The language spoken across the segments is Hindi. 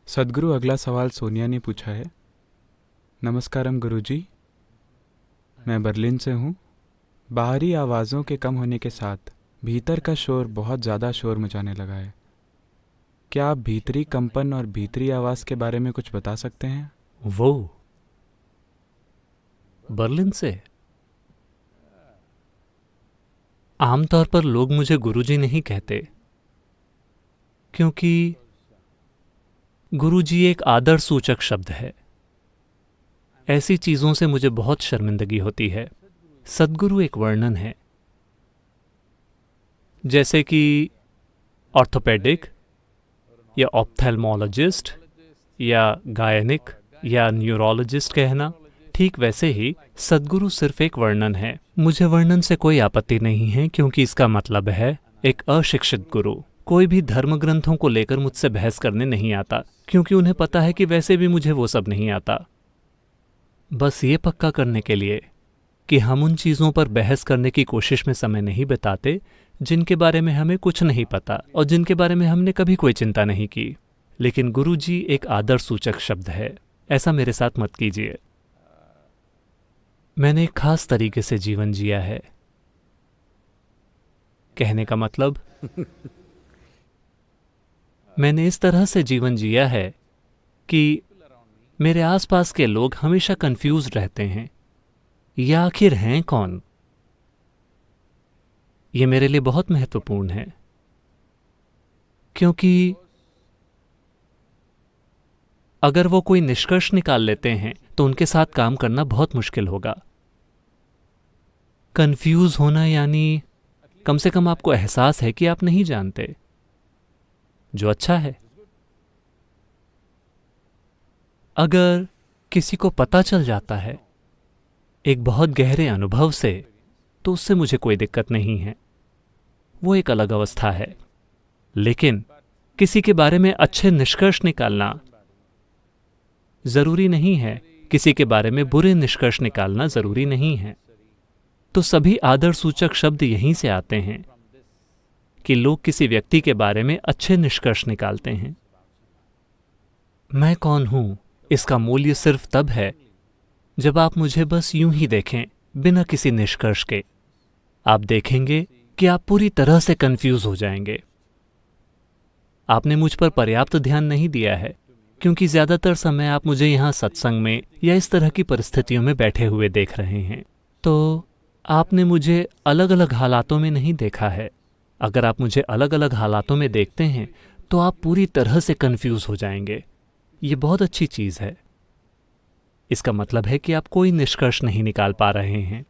सदगुरु अगला सवाल सोनिया ने पूछा है। नमस्कारम गुरुजी, मैं बर्लिन से हूँ। बाहरी आवाज़ों के कम होने के साथ भीतर का शोर बहुत ज़्यादा शोर मचाने लगा है। क्या आप भीतरी कंपन और भीतरी आवाज़ के बारे में कुछ बता सकते हैं? वो बर्लिन से। आमतौर पर लोग मुझे गुरुजी नहीं कहते, क्योंकि गुरुजी एक आदर सूचक शब्द है। ऐसी चीजों से मुझे बहुत शर्मिंदगी होती है। सद्गुरु एक वर्णन है, जैसे कि ऑर्थोपेडिक या ऑप्थेल्मोलॉजिस्ट या गायनिक या न्यूरोलॉजिस्ट कहना। ठीक वैसे ही सद्गुरु सिर्फ एक वर्णन है। मुझे वर्णन से कोई आपत्ति नहीं है, क्योंकि इसका मतलब है एक अशिक्षित गुरु कोई भी धर्म ग्रंथों को लेकर मुझसे बहस करने नहीं आता, क्योंकि उन्हें पता है कि वैसे भी मुझे वो सब नहीं आता। बस ये पक्का करने के लिए कि हम उन चीज़ों पर बहस करने की कोशिश में समय नहीं बिताते जिनके बारे में हमें कुछ नहीं पता और जिनके बारे में हमने कभी कोई चिंता नहीं की। लेकिन गुरुजी एक आदर सूचक शब्द है, ऐसा मेरे साथ मत कीजिए। मैंने एक खास तरीके से जीवन जिया है। कहने का मतलब मैंने इस तरह से जीवन जिया है कि मेरे आसपास के लोग हमेशा कंफ्यूज रहते हैं, ये आखिर हैं कौन। ये मेरे लिए बहुत महत्वपूर्ण है, क्योंकि अगर वो कोई निष्कर्ष निकाल लेते हैं तो उनके साथ काम करना बहुत मुश्किल होगा। कंफ्यूज होना यानी कम से कम आपको एहसास है कि आप नहीं जानते, जो अच्छा है। अगर किसी को पता चल जाता है एक बहुत गहरे अनुभव से, तो उससे मुझे कोई दिक्कत नहीं है, वो एक अलग अवस्था है। लेकिन किसी के बारे में अच्छे निष्कर्ष निकालना जरूरी नहीं है, किसी के बारे में बुरे निष्कर्ष निकालना जरूरी नहीं है। तो सभी आदर सूचक शब्द यहीं से आते हैं कि लोग किसी व्यक्ति के बारे में अच्छे निष्कर्ष निकालते हैं। मैं कौन हूं, इसका मूल्य सिर्फ तब है जब आप मुझे बस यूं ही देखें, बिना किसी निष्कर्ष के। आप देखेंगे कि आप पूरी तरह से कंफ्यूज हो जाएंगे। आपने मुझ पर पर्याप्त ध्यान नहीं दिया है, क्योंकि ज्यादातर समय आप मुझे यहां सत्संग में या इस तरह की परिस्थितियों में बैठे हुए देख रहे हैं। तो आपने मुझे अलग अलग हालातों में नहीं देखा है। अगर आप मुझे अलग अलग हालातों में देखते हैं तो आप पूरी तरह से कंफ्यूज हो जाएंगे। ये बहुत अच्छी चीज है। इसका मतलब है कि आप कोई निष्कर्ष नहीं निकाल पा रहे हैं,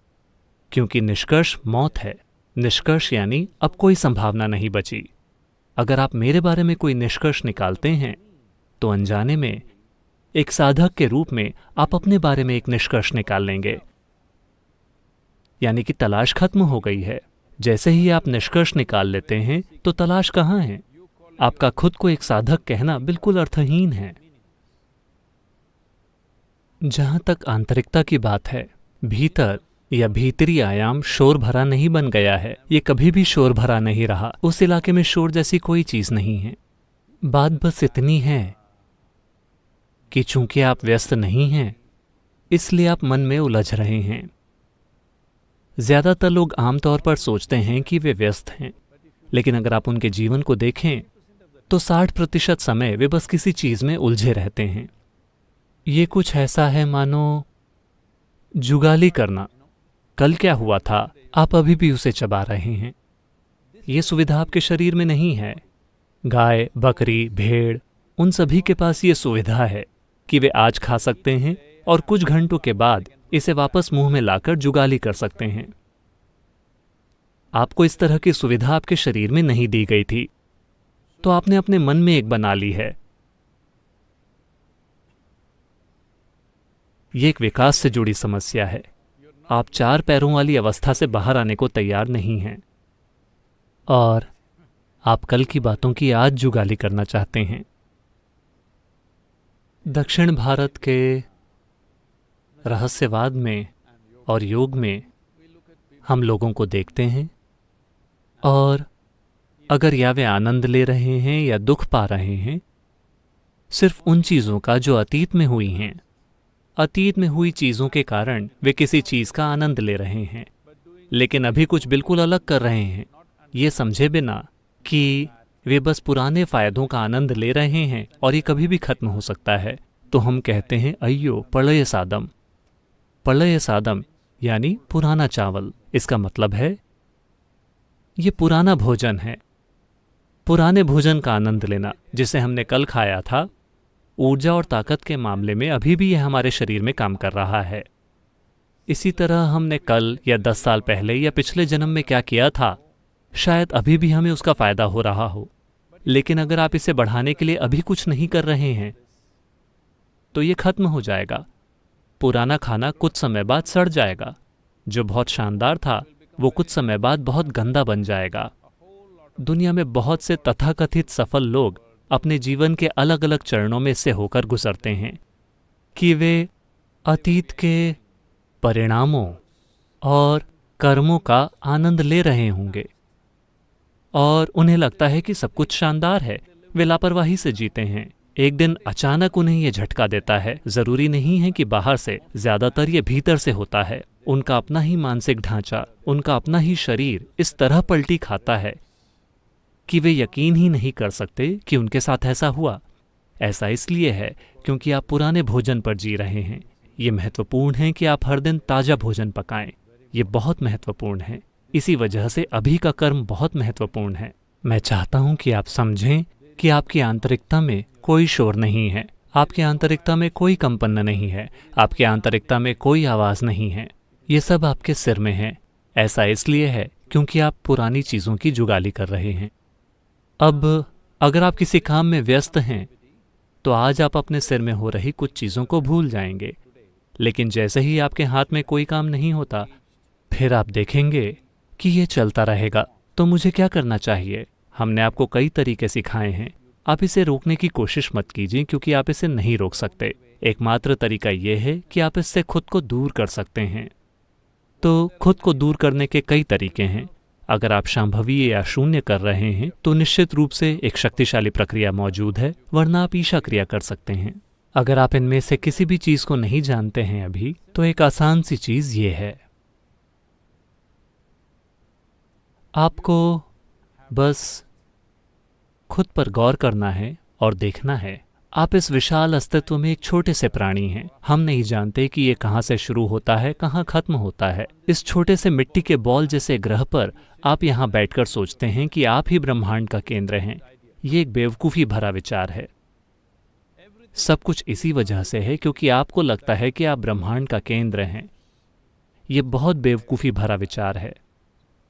क्योंकि निष्कर्ष मौत है। निष्कर्ष यानी अब कोई संभावना नहीं बची। अगर आप मेरे बारे में कोई निष्कर्ष निकालते हैं तो अनजाने में एक साधक के रूप में आप अपने बारे में एक निष्कर्ष निकाल लेंगे, यानी कि तलाश खत्म हो गई है। जैसे ही आप निष्कर्ष निकाल लेते हैं तो तलाश कहाँ है। आपका खुद को एक साधक कहना बिल्कुल अर्थहीन है। जहां तक आंतरिकता की बात है, भीतर या भीतरी आयाम शोर भरा नहीं बन गया है। ये कभी भी शोर भरा नहीं रहा। उस इलाके में शोर जैसी कोई चीज नहीं है। बात बस इतनी है कि चूंकि आप व्यस्त नहीं हैं, इसलिए आप मन में उलझ रहे हैं। ज्यादातर लोग आमतौर पर सोचते हैं कि वे व्यस्त हैं, लेकिन अगर आप उनके जीवन को देखें तो 60% समय वे बस किसी चीज में उलझे रहते हैं। ये कुछ ऐसा है मानो जुगाली करना। कल क्या हुआ था, आप अभी भी उसे चबा रहे हैं। ये सुविधा आपके शरीर में नहीं है। गाय, बकरी, भेड़, उन सभी के पास ये सुविधा है कि वे आज खा सकते हैं और कुछ घंटों के बाद इसे वापस मुंह में लाकर जुगाली कर सकते हैं। आपको इस तरह की सुविधा आपके शरीर में नहीं दी गई थी, तो आपने अपने मन में एक बना ली है। ये एक विकास से जुड़ी समस्या है। आप 4 पैरों वाली अवस्था से बाहर आने को तैयार नहीं हैं, और आप कल की बातों की आज जुगाली करना चाहते हैं। दक्षिण भारत के रहस्यवाद में और योग में हम लोगों को देखते हैं, और अगर या वे आनंद ले रहे हैं या दुख पा रहे हैं, सिर्फ उन चीज़ों का जो अतीत में हुई हैं। अतीत में हुई चीज़ों के कारण वे किसी चीज़ का आनंद ले रहे हैं, लेकिन अभी कुछ बिल्कुल अलग कर रहे हैं, ये समझे बिना कि वे बस पुराने फ़ायदों का आनंद ले रहे हैं और ये कभी भी खत्म हो सकता है। तो हम कहते हैं अय्यो प्रलय सादम। प्रलय सादम यानी पुराना चावल। इसका मतलब है ये पुराना भोजन है। पुराने भोजन का आनंद लेना, जिसे हमने कल खाया था, ऊर्जा और ताकत के मामले में अभी भी यह हमारे शरीर में काम कर रहा है। इसी तरह हमने कल या 10 साल पहले या पिछले जन्म में क्या किया था, शायद अभी भी हमें उसका फायदा हो रहा हो, लेकिन अगर आप इसे बढ़ाने के लिए अभी कुछ नहीं कर रहे हैं तो ये खत्म हो जाएगा। पुराना खाना कुछ समय बाद सड़ जाएगा। जो बहुत शानदार था वो कुछ समय बाद बहुत गंदा बन जाएगा। दुनिया में बहुत से तथाकथित सफल लोग अपने जीवन के अलग अलग चरणों में से होकर गुजरते हैं कि वे अतीत के परिणामों और कर्मों का आनंद ले रहे होंगे और उन्हें लगता है कि सब कुछ शानदार है। वे लापरवाही से जीते हैं। एक दिन अचानक उन्हें यह झटका देता है। जरूरी नहीं है कि बाहर से, ज्यादातर ये भीतर से होता है। उनका अपना ही मानसिक ढांचा, उनका अपना ही शरीर इस तरह पलटी खाता है कि वे यकीन ही नहीं कर सकते कि उनके साथ ऐसा हुआ। ऐसा इसलिए है क्योंकि आप पुराने भोजन पर जी रहे हैं। ये महत्वपूर्ण है कि आप हर दिन ताज़ा भोजन पकाएं। ये बहुत महत्वपूर्ण है। इसी वजह से अभी का कर्म बहुत महत्वपूर्ण है। मैं चाहता हूं कि आप समझें कि आपकी आंतरिकता में कोई शोर नहीं है। आपकी आंतरिकता में कोई कंपन नहीं है। आपकी आंतरिकता में कोई आवाज़ नहीं है। ये सब आपके सिर में है। ऐसा इसलिए है क्योंकि आप पुरानी चीज़ों की जुगाली कर रहे हैं। अब अगर आप किसी काम में व्यस्त हैं तो आज आप अपने सिर में हो रही कुछ चीज़ों को भूल जाएंगे, लेकिन जैसे ही आपके हाथ में कोई काम नहीं होता, फिर आप देखेंगे कि ये चलता रहेगा। तो मुझे क्या करना चाहिए? हमने आपको कई तरीके सिखाए हैं। आप इसे रोकने की कोशिश मत कीजिए क्योंकि आप इसे नहीं रोक सकते। एकमात्र तरीका यह है कि आप इससे खुद को दूर कर सकते हैं। तो खुद को दूर करने के कई तरीके हैं। अगर आप शांभवीय या शून्य कर रहे हैं तो निश्चित रूप से एक शक्तिशाली प्रक्रिया मौजूद है, वरना आप ईशा क्रिया कर सकते हैं। अगर आप इनमें से किसी भी चीज को नहीं जानते हैं अभी, तो एक आसान सी चीज ये है, आपको बस खुद पर गौर करना है और देखना है। आप इस विशाल अस्तित्व में एक छोटे से प्राणी हैं। हम नहीं जानते कि ये कहाँ से शुरू होता है, कहाँ खत्म होता है। इस छोटे से मिट्टी के बॉल जैसे ग्रह पर आप यहाँ बैठकर सोचते हैं कि आप ही ब्रह्मांड का केंद्र हैं। ये एक बेवकूफ़ी भरा विचार है। सब कुछ इसी वजह से है क्योंकि आपको लगता है कि आप ब्रह्मांड का केंद्र हैं। ये बहुत बेवकूफ़ी भरा विचार है।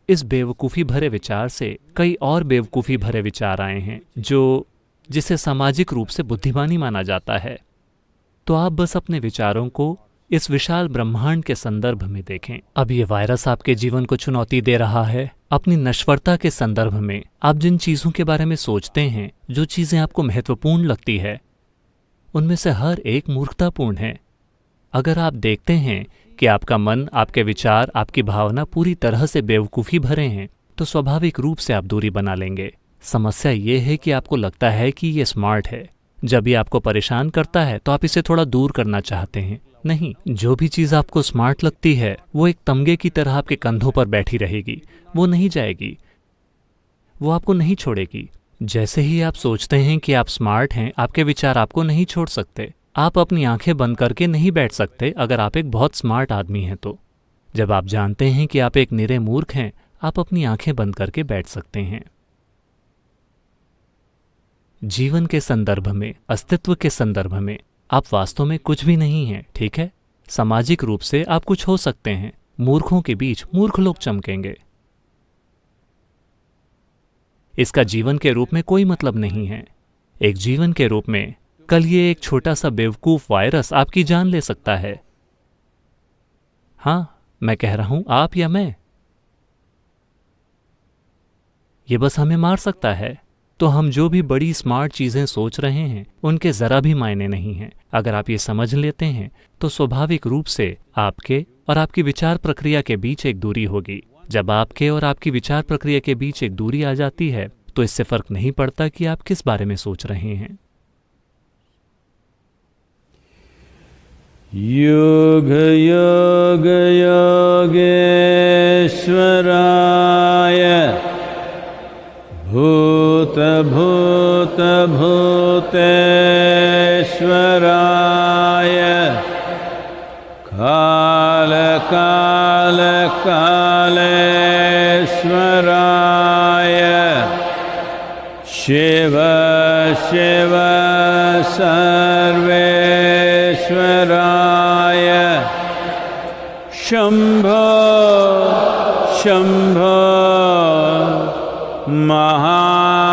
इस बेवकूफ़ी भरे विचार से कई और बेवकूफ़ी भरे विचार आए हैं जिसे सामाजिक रूप से बुद्धिमानी माना जाता है। तो आप बस अपने विचारों को इस विशाल ब्रह्मांड के संदर्भ में देखें। अब ये वायरस आपके जीवन को चुनौती दे रहा है। अपनी नश्वरता के संदर्भ में आप जिन चीज़ों के बारे में सोचते हैं, जो चीज़ें आपको महत्वपूर्ण लगती है, उनमें से हर एक मूर्खतापूर्ण है। अगर आप देखते हैं कि आपका मन, आपके विचार, आपकी भावना पूरी तरह से बेवकूफ़ी भरे हैं, तो स्वाभाविक रूप से आप दूरी बना लेंगे। समस्या ये है कि आपको लगता है कि ये स्मार्ट है। जब ये आपको परेशान करता है तो आप इसे थोड़ा दूर करना चाहते हैं। नहीं, जो भी चीज़ आपको स्मार्ट लगती है वो एक तमगे की तरह आपके कंधों पर बैठी रहेगी। वो नहीं जाएगी, वो आपको नहीं छोड़ेगी। जैसे ही आप सोचते हैं कि आप स्मार्ट हैं, आपके विचार आपको नहीं छोड़ सकते। आप अपनी आंखें बंद करके नहीं बैठ सकते अगर आप एक बहुत स्मार्ट आदमी हैं तो। जब आप जानते हैं कि आप एक निरे मूर्ख हैं, आप अपनी आंखें बंद करके बैठ सकते हैं। जीवन के संदर्भ में, अस्तित्व के संदर्भ में आप वास्तव में कुछ भी नहीं हैं, ठीक है? सामाजिक रूप से आप कुछ हो सकते हैं। मूर्खों के बीच मूर्ख लोग चमकेंगे। इसका जीवन के रूप में कोई मतलब नहीं है। एक जीवन के रूप में कल ये एक छोटा सा बेवकूफ वायरस आपकी जान ले सकता है। हाँ, मैं कह रहा हूं आप या मैं। ये बस हमें मार सकता है। तो हम जो भी बड़ी स्मार्ट चीज़ें सोच रहे हैं उनके ज़रा भी मायने नहीं हैं। अगर आप ये समझ लेते हैं तो स्वाभाविक रूप से आपके और आपकी विचार प्रक्रिया के बीच एक दूरी होगी। जब आपके और आपकी विचार प्रक्रिया के बीच एक दूरी आ जाती है तो इससे फर्क नहीं पड़ता कि आप किस बारे में सोच रहे हैं। युग युग योगेश्वराय भूत भूत भूतेश्वराय काल काल कालेश्वराय शिव शिव सर्वेश्वराय शंभो शंभो महा